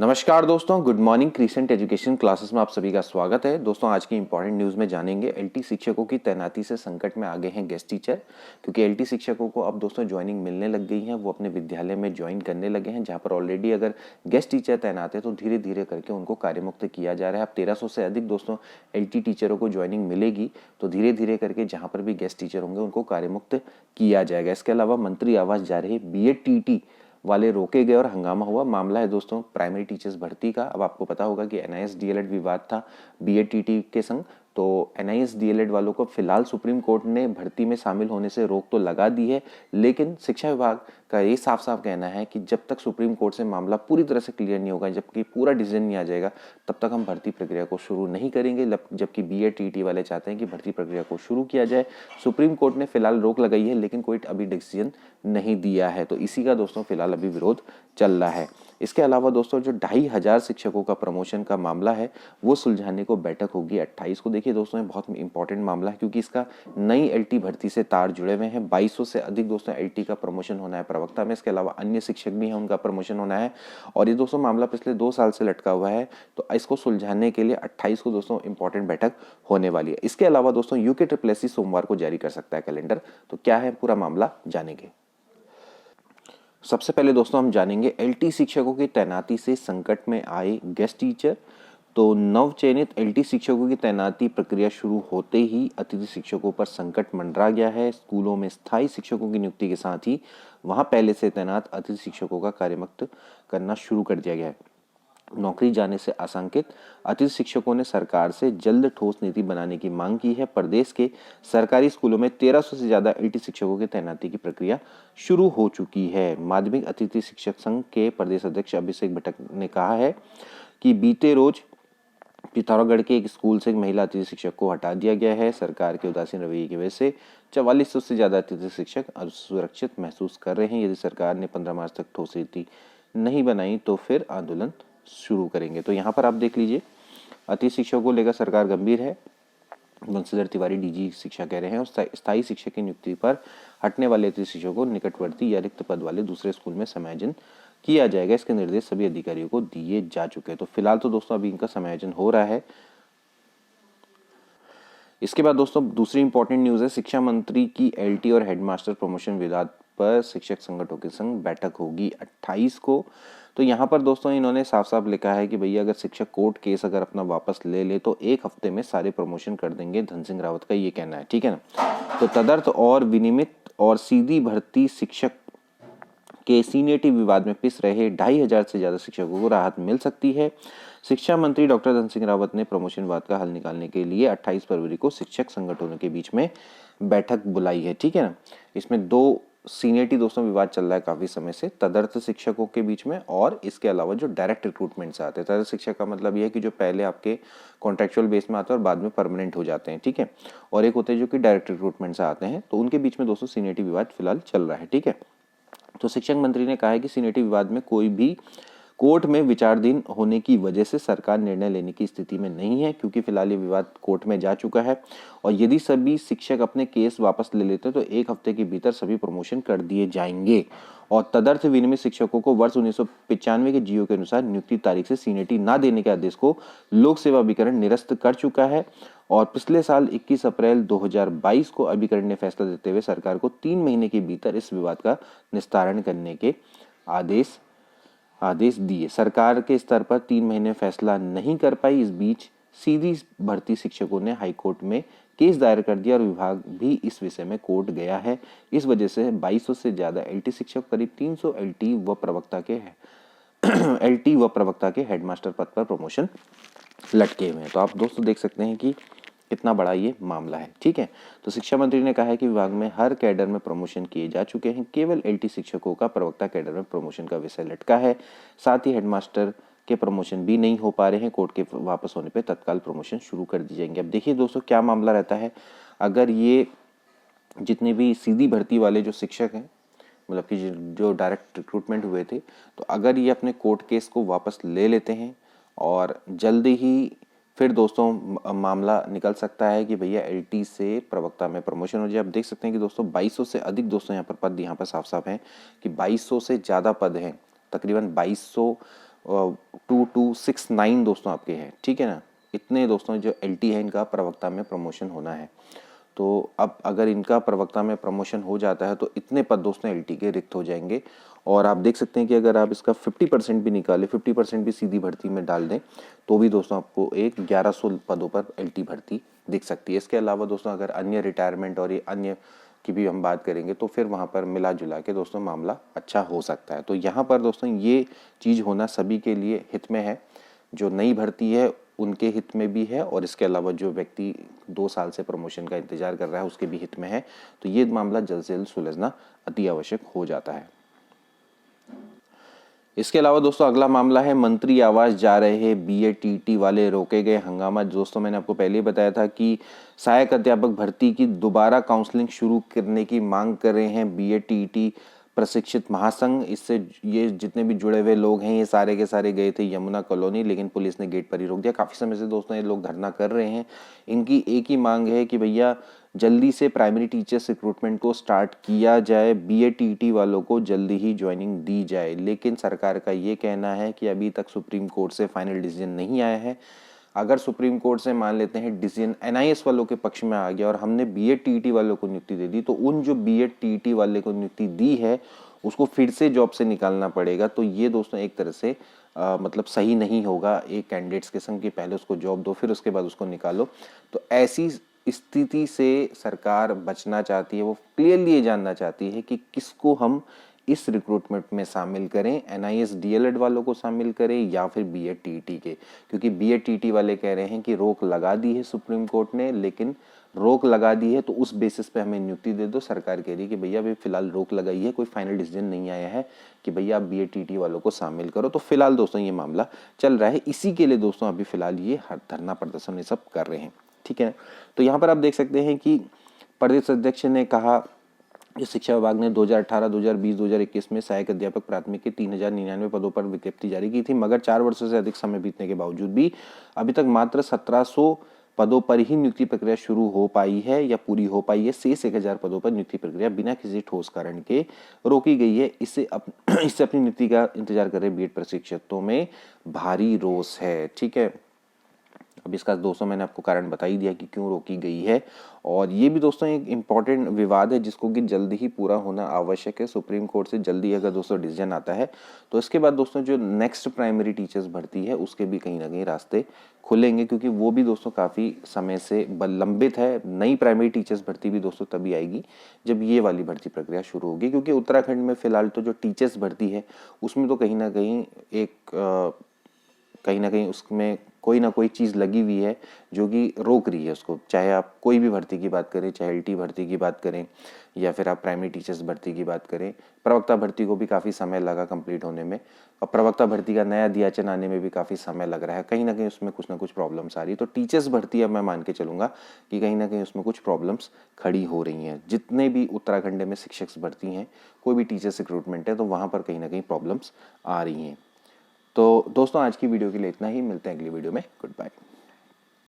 नमस्कार दोस्तों, good morning. Crescent education classes में आप सभी का स्वागत है। दोस्तों आज की इंपॉर्टेंट न्यूज़ में जानेंगे एलटी शिक्षकों की तैनाती से संकट में आ गए हैं गेस्ट टीचर, क्योंकि एलटी शिक्षकों को अब दोस्तों ज्वाइनिंग मिलने लग गई है। वो अपने विद्यालय में ज्वाइन करने लगे हैं, जहां पर ऑलरेडी अगर गेस्ट टीचर तैनात है तो धीरे धीरे करके उनको कार्यमुक्त किया जा रहा है। अब 1300 से अधिक दोस्तों एलटी टीचरों को ज्वाइनिंग मिलेगी, तो धीरे धीरे करके जहाँ पर भी गेस्ट टीचर होंगे उनको कार्यमुक्त किया जाएगा। इसके अलावा मंत्री आवास जा रहे BEd-TET वाले रोके गए और हंगामा हुआ। मामला है दोस्तों प्राइमरी टीचर्स भर्ती का। अब आपको पता होगा कि NIS DLED विवाद था BEd-TET के संग, तो NIS DLED वालों को फिलहाल सुप्रीम कोर्ट ने भर्ती में शामिल होने से रोक तो लगा दी है, लेकिन शिक्षा विभाग का ये साफ साफ कहना है कि जब तक सुप्रीम कोर्ट से मामला पूरी तरह से क्लियर नहीं होगा, जबकि पूरा डिसीजन नहीं आ जाएगा, तब तक हम भर्ती प्रक्रिया को शुरू नहीं करेंगे। जबकि BEd-TET वाले चाहते हैं कि भर्ती प्रक्रिया को शुरू किया जाए। सुप्रीम कोर्ट ने फिलहाल रोक लगाई है, लेकिन कोई अभी डिसीजन नहीं दिया है, तो इसी का दोस्तों फिलहाल अभी विरोध चल रहा है। इसके अलावा दोस्तों जो 2500 शिक्षकों का प्रमोशन का मामला है वो सुलझाने को बैठक होगी 28 को। देखिए दोस्तों ये बहुत इंपॉर्टेंट मामला है, क्योंकि इसका नई एलटी भर्ती से तार जुड़े हुए हैं। 2200 से अधिक दोस्तों एलटी का प्रमोशन होना है प्रवक्ता में। इसके अलावा अन्य शिक्षक भी हैं, उनका प्रमोशन होना है, और ये दोस्तों मामला पिछले 2 साल से लटका हुआ है। तो इसको सुलझाने के लिए 28 को दोस्तों इंपॉर्टेंट बैठक होने वाली है। इसके अलावा दोस्तों UKSSC सोमवार को जारी कर सकता है कैलेंडर। तो क्या है पूरा मामला जानेंगे। सबसे पहले दोस्तों हम जानेंगे एलटी शिक्षकों की तैनाती से संकट में आए गेस्ट टीचर। तो नवचयनित एलटी शिक्षकों की तैनाती प्रक्रिया शुरू होते ही अतिथि शिक्षकों पर संकट मंडरा गया है। स्कूलों में स्थायी शिक्षकों की नियुक्ति के साथ ही वहां पहले से तैनात अतिथि शिक्षकों का कार्यमुक्त करना शुरू कर दिया गया है। नौकरी जाने से आशंकित अतिथि शिक्षकों ने सरकार से जल्द ठोस नीति बनाने की मांग की है। प्रदेश के सरकारी स्कूलों में 1300 से ज्यादा एलटी शिक्षकों की तैनाती की प्रक्रिया शुरू हो चुकी है। माध्यमिक अतिथि शिक्षक संघ के प्रदेश अध्यक्ष अभिषेक भट्ट ने कहा है कि बीते रोज पिथौरागढ़ के एक स्कूल से एक महिला अतिथि शिक्षक को हटा दिया गया है। सरकार के उदासीन रवैये की वजह से 4400 से ज्यादा अतिथि शिक्षक असुरक्षित महसूस कर रहे हैं। यदि सरकार ने 15 मार्च तक ठोस नीति नहीं बनाई तो फिर आंदोलन शुरू करेंगे। तो यहाँ पर आप देख लीजिए, अतिथि शिक्षकों को लेकर सरकार गंभीर है। बंशीधर तिवारी DG शिक्षा कह रहे हैं, और स्थायी शिक्षक की नियुक्ति पर हटने वाले अतिथि शिक्षकों को निकटवर्ती या रिक्त पद वाले दूसरे स्कूल में समायोजन किया जाएगा। इसके निर्देश सभी अधिकारियों को दिए जा चुके हैं। तो फिलहाल तो दोस्तों अभी इनका समायोजन हो रहा है। इसके बाद दोस्तों दूसरी इंपॉर्टेंट न्यूज है, शिक्षा मंत्री की LT और हेडमास्टर प्रमोशन विवाद पर शिक्षक संगठनों के संग बैठक होगी 28 को। तो यहाँ पर दोस्तों इन्होंने साफ साफ लिखा है कि भैया अगर शिक्षक कोर्ट केस अगर अपना वापस ले ले तो 1 हफ्ते में सारे प्रमोशन कर देंगे। धन सिंह रावत का ये कहना है, ठीक है ना। तो तदर्थ और विनियमित और सीधी भर्ती शिक्षक के सीनियरिटी विवाद में पिस रहे 2500 से ज्यादा शिक्षकों को राहत मिल सकती है। शिक्षा मंत्री डॉक्टर धन सिंह रावत ने प्रमोशन विवाद का हल निकालने के लिए 28 फरवरी को शिक्षक संगठनों के बीच में बैठक बुलाई है, ठीक है ना। इसमें 2 सीनियरिटी दोस्तों विवाद चल रहा है काफी समय से, तदर्थ शिक्षकों के बीच में, और इसके अलावा जो डायरेक्ट रिक्रूटमेंट से आते हैं। तदर्थ शिक्षक का मतलब यह है कि जो पहले आपके कॉन्ट्रेक्चुअल बेस में आते हैं और बाद में परमानेंट हो जाते हैं, ठीक है। और एक होते हैं जो कि डायरेक्ट रिक्रूटमेंट से आते हैं। तो उनके बीच में दोस्तों सीनियरिटी विवाद फिलहाल चल रहा है, ठीक है। तो शिक्षक मंत्री ने कहा है कि सीनियरिटी विवाद में कोई भी कोर्ट में विचाराधीन होने की वजह से सरकार निर्णय लेने की स्थिति में नहीं है, क्योंकि फिलहाल ये विवाद कोर्ट में जा चुका है। और यदि सभी शिक्षक अपने केस वापस ले लेते हैं तो 1 हफ्ते के भीतर सभी प्रमोशन कर दिए जाएंगे। और तदर्थ विनियमित शिक्षकों को वर्ष 1995 के GO के अनुसार नियुक्ति तारीख से सीनियरिटी न देने के आदेश को लोक सेवा अभिकरण निरस्त कर चुका है। और पिछले साल 21 अप्रैल 2022 को अभिकरण ने फैसला देते हुए सरकार को 3 महीने के भीतर इस विवाद का निस्तारण करने के आदेश दिए। सरकार के स्तर पर 3 महीने फैसला नहीं कर पाई। इस बीच सीधी भर्ती शिक्षकों ने हाईकोर्ट में केस दायर कर दिया और विभाग भी इस विषय में कोर्ट गया है। इस वजह से 2200 से ज्यादा LT शिक्षक, करीब 300 LT व प्रवक्ता के हेडमास्टर पद पर प्रमोशन लटके हुए हैं। तो आप दोस्तों देख सकते हैं कि कितना बड़ा ये मामला है, ठीक है। तो शिक्षा मंत्री ने कहा है कि विभाग में हर कैडर में प्रमोशन किए जा चुके हैं, केवल LT शिक्षकों का प्रवक्ता कैडर में प्रमोशन का विषय लटका है। साथ ही हेडमास्टर के प्रमोशन भी नहीं हो पा रहे हैं। कोर्ट के वापस होने पे तत्काल प्रमोशन शुरू कर दी जाएंगे। अब देखिए दोस्तों क्या मामला रहता है, अगर ये जितने भी सीधी भर्ती वाले जो शिक्षक हैं, मतलब कि जो डायरेक्ट रिक्रूटमेंट हुए थे, तो अगर ये अपने कोर्ट केस को वापस ले लेते हैं और जल्दी ही फिर दोस्तों मामला निकल सकता है कि भैया LT से प्रवक्ता में प्रमोशन हो जाए। आप देख सकते हैं कि दोस्तों 2200 से अधिक दोस्तों यहाँ पर पद यहाँ पर साफ साफ हैं कि 2200 से ज़्यादा पद हैं, तकरीबन 2200 2269 दोस्तों आपके हैं, ठीक है ना। इतने दोस्तों जो LT है इनका प्रवक्ता में प्रमोशन होना है। तो अब अगर इनका प्रवक्ता में प्रमोशन हो जाता है तो इतने पद दोस्तों LT के रिक्त हो जाएंगे। और आप देख सकते हैं कि अगर आप इसका 50% भी निकालें, 50% भी सीधी भर्ती में डाल दें, तो भी दोस्तों आपको एक 1100 पदों पर LT भर्ती दिख सकती है। इसके अलावा दोस्तों अगर अन्य रिटायरमेंट और ये अन्य की भी हम बात करेंगे तो फिर वहाँ पर मिला जुला के दोस्तों मामला अच्छा हो सकता है। तो यहाँ पर दोस्तों ये चीज़ होना सभी के लिए हित में है, जो नई भर्ती है उनके हित में भी है, और इसके अलावा जो व्यक्ति 2 साल से प्रमोशन का इंतजार कर रहा है उसके भी हित में है। तो ये मामला जल्द से जल्द सुलझना अति आवश्यक हो जाता है। इसके अलावा दोस्तों अगला मामला है मंत्री आवास जा रहे BED वाले रोके गए हंगामा। दोस्तों मैंने आपको पहले ही बताया था कि सहायक अध्यापक भर्ती की दोबारा काउंसलिंग शुरू करने की मांग कर रहे हैं BED प्रशिक्षित महासंघ। इससे ये जितने भी जुड़े हुए लोग हैं ये सारे के सारे गए थे यमुना कॉलोनी, लेकिन पुलिस ने गेट पर ही रोक दिया। काफ़ी समय से दोस्तों ये लोग धरना कर रहे हैं। इनकी एक ही मांग है कि भैया जल्दी से प्राइमरी टीचर्स रिक्रूटमेंट को स्टार्ट किया जाए, BED वालों को जल्दी ही ज्वाइनिंग दी जाए। लेकिन सरकार का ये कहना है कि अभी तक सुप्रीम कोर्ट से फाइनल डिसीजन नहीं आया है। अगर सुप्रीम कोर्ट से मान लेते हैं डिसीजन NIS वालों के पक्ष में आ गया और हमने BED वालों को नियुक्ति दे दी, तो उन जो BED वाले को नियुक्ति दी है उसको फिर से जॉब से निकालना पड़ेगा। तो ये दोस्तों एक तरह से मतलब सही नहीं होगा एक कैंडिडेट्स के संग कि पहले उसको जॉब दो फिर उसके बाद उसको निकालो। तो ऐसी स्थिति से सरकार बचना चाहती है। वो क्लियरली ये जानना चाहती है कि किसको हम इस रिक्रूटमेंट में शामिल करें, NIS DLED वालों को शामिल करें या फिर BED के। क्योंकि BED वाले कह रहे हैं कि रोक लगा दी है सुप्रीम कोर्ट ने, लेकिन रोक लगा दी है तो उस बेसिस पे हमें नियुक्ति दे दो। सरकार कह रही है कि भैया अभी फिलहाल रोक लगाई है, कोई फाइनल डिसीजन नहीं आया है कि भैया आप BED वालों को शामिल करो। तो फिलहाल दोस्तों ये मामला चल रहा है। इसी के लिए दोस्तों अभी फिलहाल ये धरना प्रदर्शन ये सब कर रहे हैं, ठीक है। तो यहाँ पर आप देख सकते हैं कि प्रदेश अध्यक्ष ने कहा कि शिक्षा विभाग ने 2018, 2020, 2021 में सहायक अध्यापक प्राथमिक के 3099 पदों पर विज्ञप्ति जारी की थी, मगर 4 वर्षों से अधिक समय बीतने के बावजूद भी अभी तक मात्र 1700 पदों पर ही नियुक्ति प्रक्रिया शुरू हो पाई है या पूरी हो पाई है। शेष 1000 पदों पर नियुक्ति प्रक्रिया बिना किसी ठोस कारण के रोकी गई है। इससे अपनी नियुक्ति का इंतजार कर रहे BED प्रशिक्षकों में भारी रोष है, ठीक है। अब इसका दोस्तों मैंने आपको कारण बता ही दिया कि क्यों रोकी गई है। और ये भी दोस्तों एक इम्पॉर्टेंट विवाद है जिसको कि जल्दी ही पूरा होना आवश्यक है। सुप्रीम कोर्ट से जल्दी अगर दोस्तों डिसीजन आता है तो इसके बाद दोस्तों जो नेक्स्ट प्राइमरी टीचर्स भर्ती है उसके भी कहीं ना कहीं रास्ते खुलेंगे, क्योंकि वो भी दोस्तों काफ़ी समय से लंबित है। नई प्राइमरी टीचर्स भर्ती भी दोस्तों तभी आएगी जब ये वाली भर्ती प्रक्रिया शुरू होगी, क्योंकि उत्तराखंड में फिलहाल तो जो टीचर्स भर्ती है उसमें तो कहीं ना कहीं उसमें कोई ना कोई चीज़ लगी हुई है जो कि रोक रही है उसको। चाहे आप कोई भी भर्ती की बात करें, चाहे LT भर्ती की बात करें या फिर आप प्राइमरी टीचर्स भर्ती की बात करें। प्रवक्ता भर्ती को भी काफ़ी समय लगा कंप्लीट होने में, और प्रवक्ता भर्ती का नया अध्याचन आने में भी काफ़ी समय लग रहा है। कहीं ना कहीं उसमें कुछ ना कुछ प्रॉब्लम्स आ रही है। तो टीचर्स भर्ती अब मैं मान के चलूँगा कि कहीं ना कहीं उसमें कुछ प्रॉब्लम्स खड़ी हो रही हैं। जितने भी उत्तराखंड में शिक्षक भर्ती हैं, कोई भी टीचर्स रिक्रूटमेंट है, तो वहाँ पर कहीं ना कहीं प्रॉब्लम्स आ रही हैं। तो दोस्तों आज की वीडियो के लिए इतना ही, मिलते हैं अगली वीडियो में। Good bye.